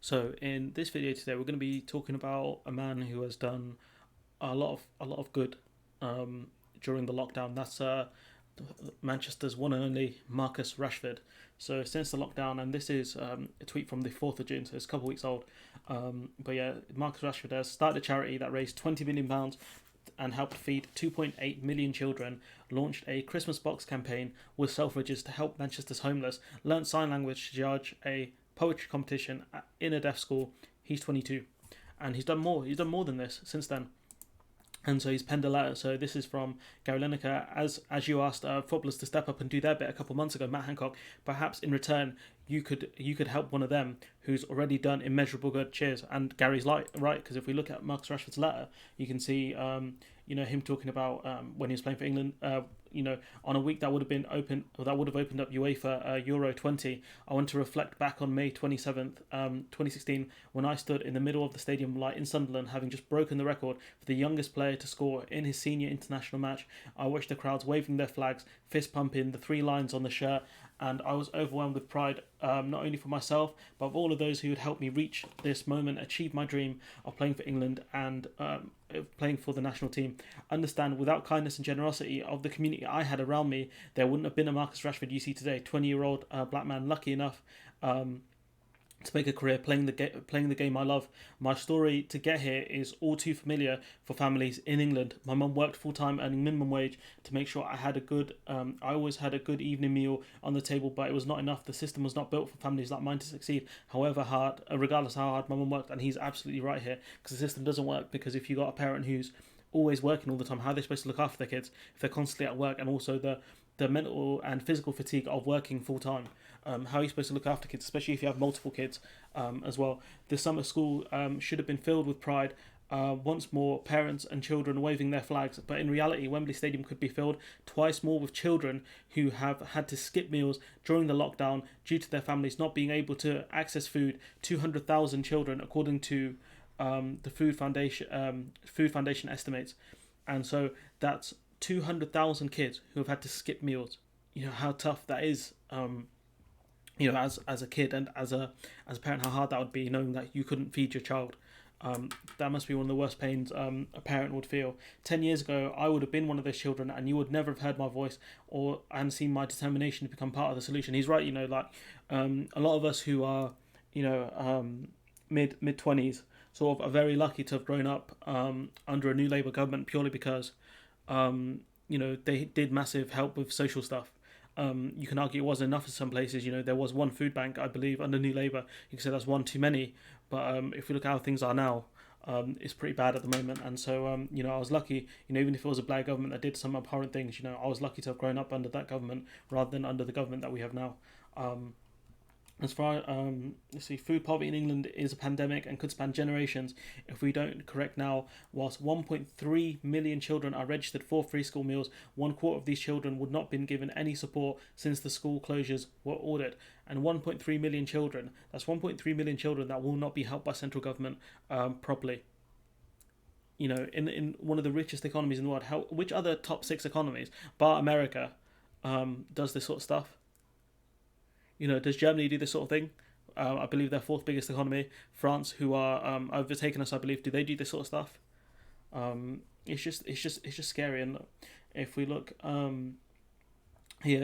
So in this video today, we're going to be talking about a man who has done a lot of good during the lockdown. That's Manchester's one and only Marcus Rashford. So since the lockdown, and this is a tweet from the 4th of June, so it's a couple of weeks old. But yeah, Marcus Rashford has started a charity that raised £20 million and helped feed 2.8 million children, launched a Christmas box campaign with Selfridges to help Manchester's homeless, learnt sign language to judge a poetry competition in a deaf school. He's 22, and he's done more. He's done more than this since then. And so he's penned a letter. So this is from Gary Lineker. As you asked footballers to step up and do their bit a couple of months ago, Matt Hancock, perhaps in return you could help one of them who's already done immeasurable good. Cheers. And Gary's right, because if we look at Marcus Rashford's letter, you can see him talking about when he was playing for England. On a week that would have been open, or that would have opened up UEFA Euro 20. I want to reflect back on May 27th, 2016, when I stood in the middle of the stadium light in Sunderland, having just broken the record for the youngest player to score in his senior international match. I watched the crowds waving their flags, fist pumping, the 3 lines on the shirt, and I was overwhelmed with pride, not only for myself, but of all of those who had helped me reach this moment, achieve my dream of playing for England and playing for the national team. Understand, without kindness and generosity of the community I had around me, there wouldn't have been a Marcus Rashford you see today, 20-year-old black man, lucky enough to make a career playing the game I love. My story to get here is all too familiar for families in England. My mum worked full time, earning minimum wage to make sure I had a good. I always had a good evening meal on the table, but it was not enough. The system was not built for families like mine to succeed. However hard, regardless how hard my mum worked, and he's absolutely right here, because the system doesn't work. Because if you got a parent who's always working all the time, how are they supposed to look after their kids if they're constantly at work, and also the mental and physical fatigue of working full time? How are you supposed to look after kids, especially if you have multiple kids as well? The summer school should have been filled with pride. Once more, parents and children waving their flags, but in reality, Wembley Stadium could be filled twice more with children who have had to skip meals during the lockdown due to their families not being able to access food. 200,000 children, according to the Food Foundation estimates, and so that's 200,000 kids who have had to skip meals. You know how tough that is. As a kid and as a parent, how hard that would be, knowing that you couldn't feed your child. That must be one of the worst pains a parent would feel. 10 years ago, I would have been one of those children, and you would never have heard my voice and seen my determination to become part of the solution. He's right. A lot of us who are mid 20s sort of are very lucky to have grown up under a New Labour government, purely because they did massive help with social stuff. You can argue it wasn't enough in some places. There was one food bank, I believe, under New Labour. You can say that's one too many. But if we look at how things are now, it's pretty bad at the moment. And so, I was lucky, even if it was a Blair government that did some abhorrent things, I was lucky to have grown up under that government rather than under the government that we have now. As far food poverty in England is a pandemic and could span generations if we don't correct now. Whilst 1.3 million children are registered for free school meals, 1/4 of these children would not have been given any support since the school closures were ordered. And 1.3 million children, that's 1.3 million children that will not be helped by central government properly. In one of the richest economies in the world, which other top 6 economies, bar America, does this sort of stuff? Does Germany do this sort of thing? I believe they're 4th biggest economy. France, who are overtaking us, I believe, do they do this sort of stuff? It's just scary. And if we look here,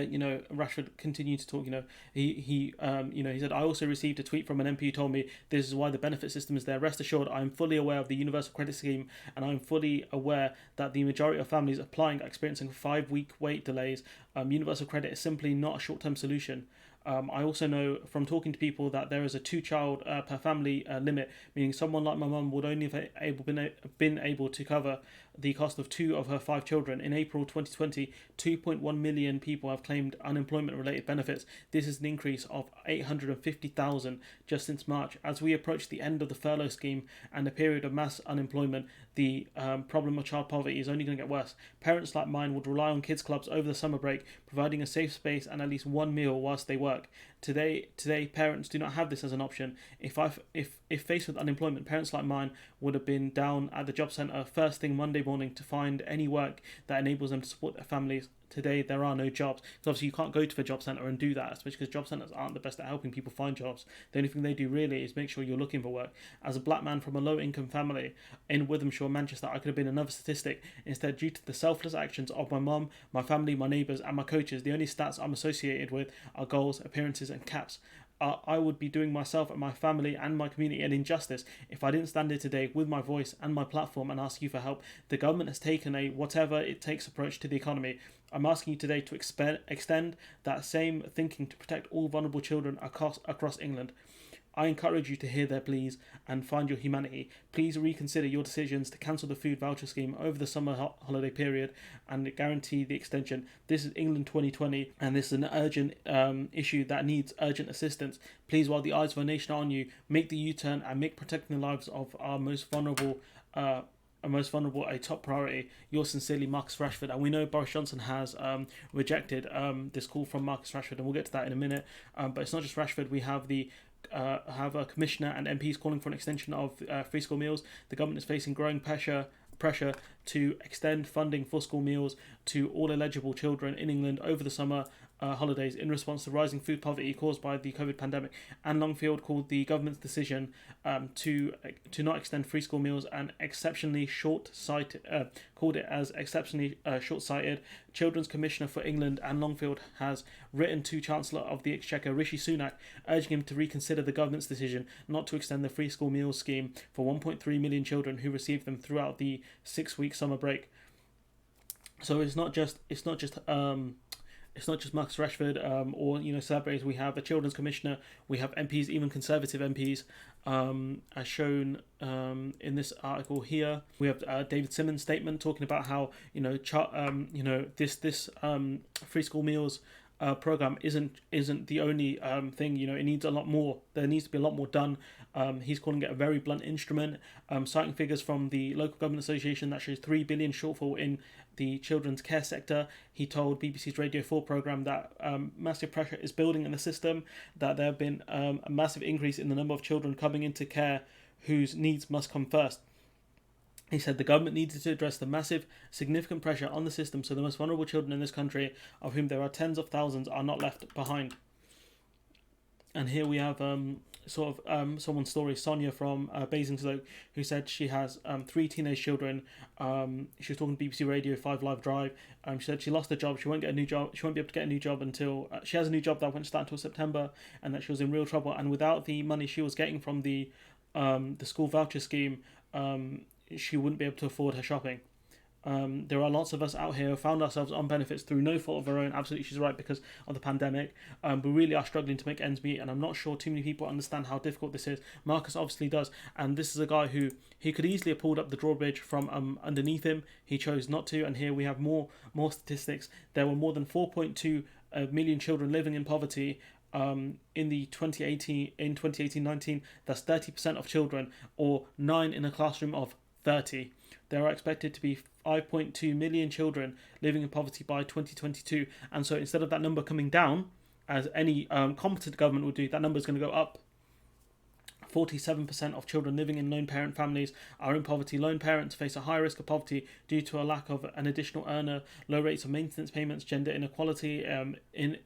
Rashford continued to talk. He said, I also received a tweet from an MP who told me this is why the benefit system is there. Rest assured, I am fully aware of the universal credit scheme, and I am fully aware that the majority of families applying are experiencing 5-week wait delays. Universal credit is simply not a short-term solution. I also know from talking to people that there is a 2-child per family limit, meaning someone like my mum would only have been able to cover the cost of 2 of her 5 children. In April 2020, 2.1 million people have claimed unemployment-related benefits. This is an increase of 850,000 just since March. As we approach the end of the furlough scheme and a period of mass unemployment, the problem of child poverty is only going to get worse. Parents like mine would rely on kids clubs over the summer break, providing a safe space and at least one meal whilst they work. Today, parents do not have this as an option. If faced with unemployment, parents like mine would have been down at the job centre first thing Monday morning to find any work that enables them to support their families today there are no jobs. Because obviously you can't go to the job centre and do that, especially because job centres aren't the best at helping people find jobs. The only thing they do really is make sure you're looking for work. As a black man from a low income family in Withamshire, Manchester, I could have been another statistic. Instead, due to the selfless actions of my mum, my family, my neighbours and my coaches, the only stats I'm associated with are goals, appearances and caps. I would be doing myself and my family and my community an injustice if I didn't stand here today with my voice and my platform and ask you for help. The government has taken a whatever it takes approach to the economy. I'm asking you today to extend that same thinking to protect all vulnerable children across England. I encourage you to hear their pleas and find your humanity. Please reconsider your decisions to cancel the food voucher scheme over the summer holiday period and guarantee the extension. This is England 2020 and this is an urgent issue that needs urgent assistance. Please, while the eyes of our nation are on you, make the U-turn and make protecting the lives of our most vulnerable a top priority. Yours sincerely, Marcus Rashford. And we know Boris Johnson has rejected this call from Marcus Rashford, and we'll get to that in a minute. But it's not just Rashford. We have a commissioner and MPs calling for an extension of free school meals. The government is facing growing pressure to extend funding for school meals to all eligible children in England over the summer holidays in response to rising food poverty caused by the COVID pandemic. Anne Longfield called the government's decision to not extend free school meals and exceptionally short-sighted. Called it as exceptionally short-sighted. Children's Commissioner for England, Anne Longfield, has written to Chancellor of the Exchequer, Rishi Sunak, urging him to reconsider the government's decision not to extend the free school meals scheme for 1.3 million children who received them throughout the 6-week summer break. So it's not just Marcus Rashford or celebrities. We have a children's commissioner, we have MPs, even Conservative MPs, as shown in this article here. We have David Simmons' statement talking about how this free school meals program isn't the only thing. It needs a lot more. There needs to be a lot more done. He's calling it a very blunt instrument, citing figures from the local government association that shows 3 billion shortfall in the children's care sector. He told BBC's Radio 4 programme that massive pressure is building in the system, that there have been a massive increase in the number of children coming into care whose needs must come first. He said the government needed to address the massive, significant pressure on the system so the most vulnerable children in this country, of whom there are tens of thousands, are not left behind. And here we have someone's story, Sonia from Basingstoke, who said she has 3 teenage children. She was talking to BBC Radio 5 Live Drive. She said she lost her job. She won't get a new job. She won't be able to get a new job until she has a new job that won't start until September, and that she was in real trouble. And without the money she was getting from the school voucher scheme, she wouldn't be able to afford her shopping. There are lots of us out here who found ourselves on benefits through no fault of our own. Absolutely, she's right, because of the pandemic. We really are struggling to make ends meet, and I'm not sure too many people understand how difficult this is. Marcus obviously does, and this is a guy who he could easily have pulled up the drawbridge from underneath him. He chose not to, and here we have more statistics. There were more than 4.2 million children living in poverty in 2018-19. That's 30% of children, or 9 in a classroom of 30. There are expected to be 5.2 million children living in poverty by 2022, and so instead of that number coming down, as any competent government would do, that number is going to go up. 47% of children living in lone parent families are in poverty. Lone parents face a high risk of poverty due to a lack of an additional earner, low rates of maintenance payments, gender inequality in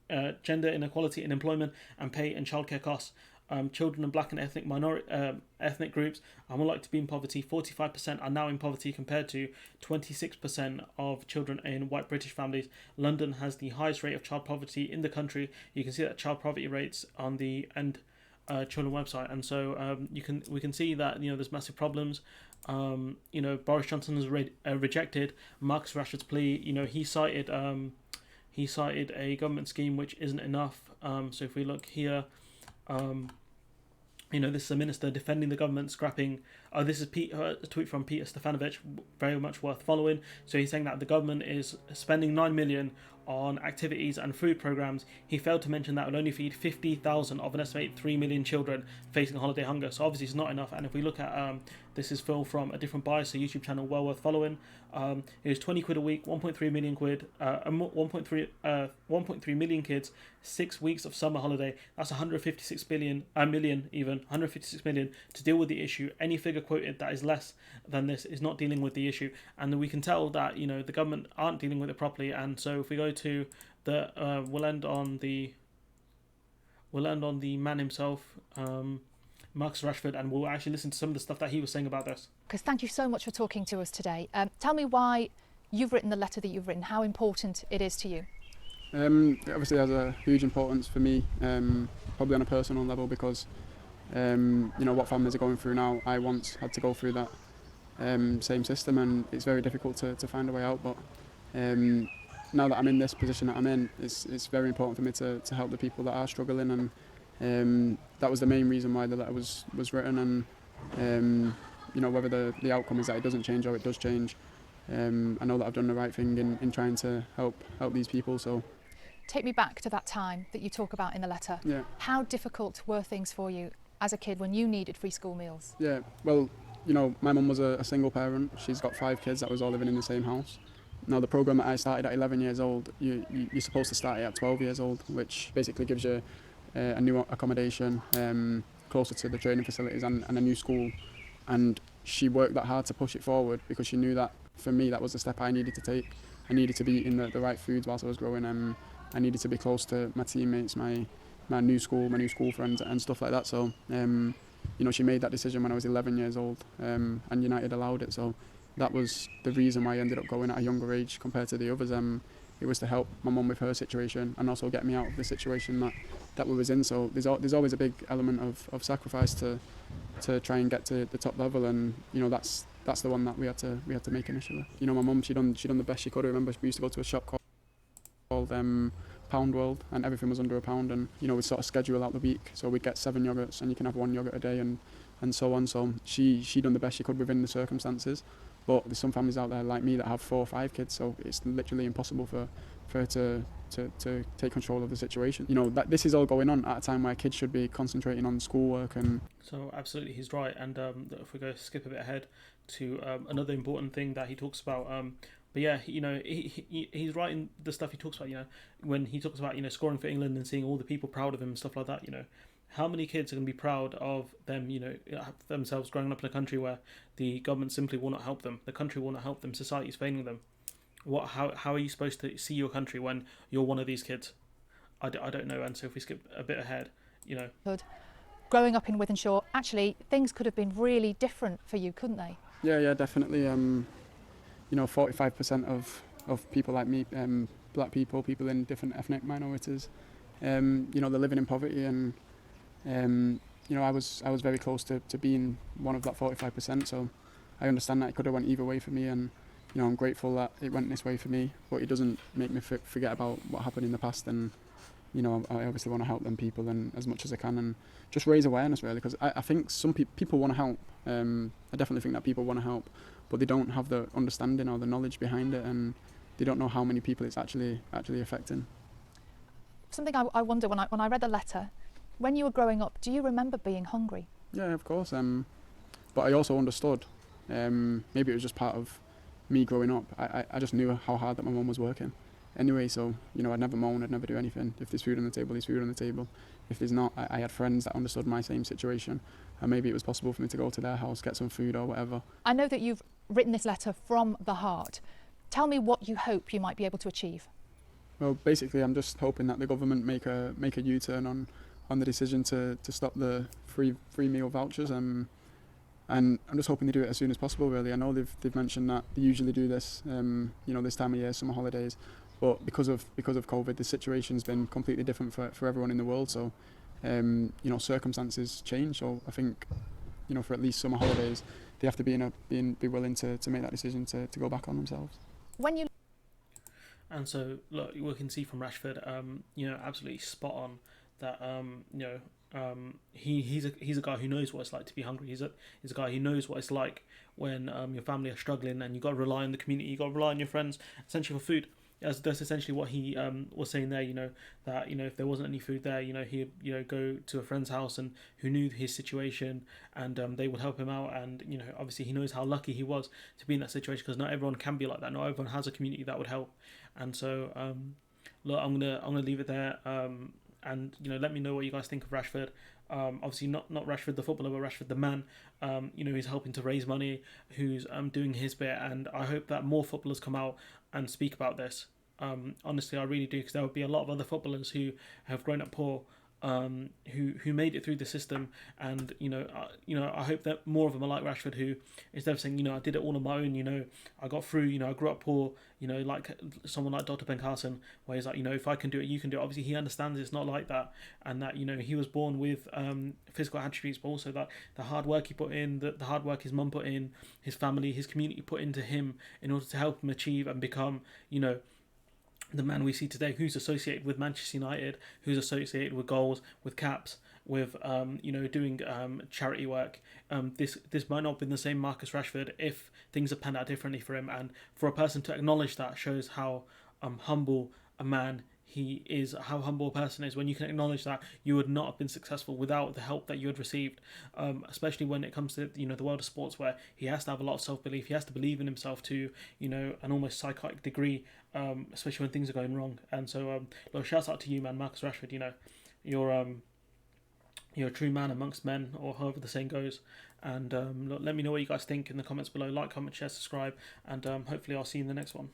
employment and pay and childcare costs. Children and black and ethnic groups are more likely to be in poverty. 45% are now in poverty compared to 26% of children in white British families. London has the highest rate of child poverty in the country. You can see that child poverty rates on the End Children website, and so we can see that there's massive problems. Boris Johnson has rejected Marcus Rashford's plea. He cited a government scheme which isn't enough. So if we look here. This is a minister defending the government scrapping. This is a tweet from Peter Stefanovic, very much worth following. So he's saying that the government is spending 9 million on activities and food programs, he failed to mention that it will only feed 50,000 of an estimated 3 million children facing holiday hunger. So obviously it's not enough. And if we look at this is Phil from a different bias, a YouTube channel well worth following. It was 20 quid a week, 1.3 million quid, 1.3 million kids, 6 weeks of summer holiday. That's 156 million, 156 million to deal with the issue. Any figure quoted that is less than this is not dealing with the issue, and we can tell that the government aren't dealing with it properly. And so if we go to the, we'll end on the man himself. Marcus Rashford, and we'll actually listen to some of the stuff that he was saying about this. Because thank you so much for talking to us today. Tell me why you've written the letter that you've written, how important it is to you. It obviously has a huge importance for me, probably on a personal level, because what families are going through now, I once had to go through that same system, and it's very difficult to find a way out. But now that I'm in this position that I'm in, it's very important for me to help the people that are struggling, and that was the main reason why the letter was written. And whether the outcome is that it doesn't change or it does change, I know that I've done the right thing in trying to help these people. So take me back to that time that you talk about in the letter. Yeah. How difficult were things for you as a kid when you needed free school meals? Yeah, well, my mum was a single parent. She's got 5 kids that was all living in the same house. Now, the programme that I started at 11 years old, you're supposed to start it at 12 years old, which basically gives you a new accommodation closer to the training facilities and a new school. And she worked that hard to push it forward, because she knew that for me that was the step I needed to take. I needed to be eating the right foods whilst I was growing. I needed to be close to my teammates, my new school friends and stuff like that. So she made that decision when I was 11 years old, and United allowed it. So that was the reason why I ended up going at a younger age compared to the others. It was to help my mum with her situation and also get me out of the situation that we was in. So there's always a big element of sacrifice to try and get to the top level, and that's the one that we had to make initially. My mum, she done the best she could. I remember we used to go to a shop called Pound World, and everything was under £1, and we'd sort of schedule out the week, so we'd get 7 yogurts and you can have 1 yogurt a day and so on. So she done the best she could within the circumstances. But there's some families out there like me that have 4 or 5 kids, so it's literally impossible for her to take control of the situation. That this is all going on at a time where kids should be concentrating on schoolwork. And so absolutely he's right. And if we go skip a bit ahead to another important thing that he talks about, but yeah, he's right in the stuff he talks about. When he talks about scoring for England and seeing all the people proud of him and stuff like that. How many kids are going to be proud of them, themselves growing up in a country where the government simply will not help them, the country will not help them, society is failing them? How are you supposed to see your country when you're one of these kids? I don't know. And so if we skip a bit ahead, Good. Growing up in Wythenshawe, actually, things could have been really different for you, couldn't they? Yeah, definitely. 45% of people like me, black people in different ethnic minorities, they're living in poverty, and I was very close to being one of that 45%. So I understand that it could have went either way for me, and I'm grateful that it went this way for me. But it doesn't make me forget about what happened in the past, and I obviously want to help them people and as much as I can, and just raise awareness really, because I think some people want to help. I definitely think that people want to help, but they don't have the understanding or the knowledge behind it, and they don't know how many people it's actually affecting. Something I wonder when I read the letter. When you were growing up, do you remember being hungry? Yeah, of course. But I also understood. Maybe it was just part of me growing up. I just knew how hard that my mum was working. Anyway, so I'd never moan, I'd never do anything. If there's food on the table, there's food on the table. If there's not, I had friends that understood my same situation, and maybe it was possible for me to go to their house, get some food or whatever. I know that you've written this letter from the heart. Tell me what you hope you might be able to achieve. Well, basically, I'm just hoping that the government make a U-turn on the decision to stop the free meal vouchers, and I'm just hoping they do it as soon as possible. Really, I know they've mentioned that they usually do this, this time of year, summer holidays, but because of COVID, the situation's been completely different for everyone in the world. So, circumstances change. So I think, for at least summer holidays, they have to be willing to make that decision to go back on themselves. And so, look, we can see from Rashford, absolutely spot on that, he's a guy who knows what it's like to be hungry. He's a guy who knows what it's like when your family are struggling and you've got to rely on the community, you've got to rely on your friends, essentially for food. that's essentially what he was saying there. That if there wasn't any food there, he'd go to a friend's house and who knew his situation, and they would help him out. And obviously he knows how lucky he was to be in that situation, because not everyone can be like that. Not everyone has a community that would help. And so look, I'm gonna leave it there. And let me know what you guys think of Rashford. Obviously not Rashford the footballer, but Rashford the man. Who's helping to raise money, who's doing his bit, and I hope that more footballers come out and speak about this. Honestly, I really do, because there would be a lot of other footballers who have grown up poor, who made it through the system, and I hope that more of them are like Rashford, who instead of saying I did it all on my own, I got through, I grew up poor, like someone like Dr. Ben Carson, where he's like, if I can do it, you can do it. Obviously he understands it's not like that, and that he was born with physical attributes, but also that the hard work he put in, the hard work his mum put in, his family, his community put into him in order to help him achieve and become the man we see today, who's associated with Manchester United, who's associated with goals, with caps, with doing charity work. This might not have been the same Marcus Rashford if things had panned out differently for him. And for a person to acknowledge that shows how humble a man he is, how humble a person is, when you can acknowledge that you would not have been successful without the help that you had received, especially when it comes to the world of sports, where he has to have a lot of self-belief, he has to believe in himself to an almost psychotic degree, especially when things are going wrong. And so look, shouts out to you, man, Marcus Rashford. You're a true man amongst men, or however the saying goes. And look, let me know what you guys think in the comments below. Like, comment, share, subscribe, and hopefully I'll see you in the next one.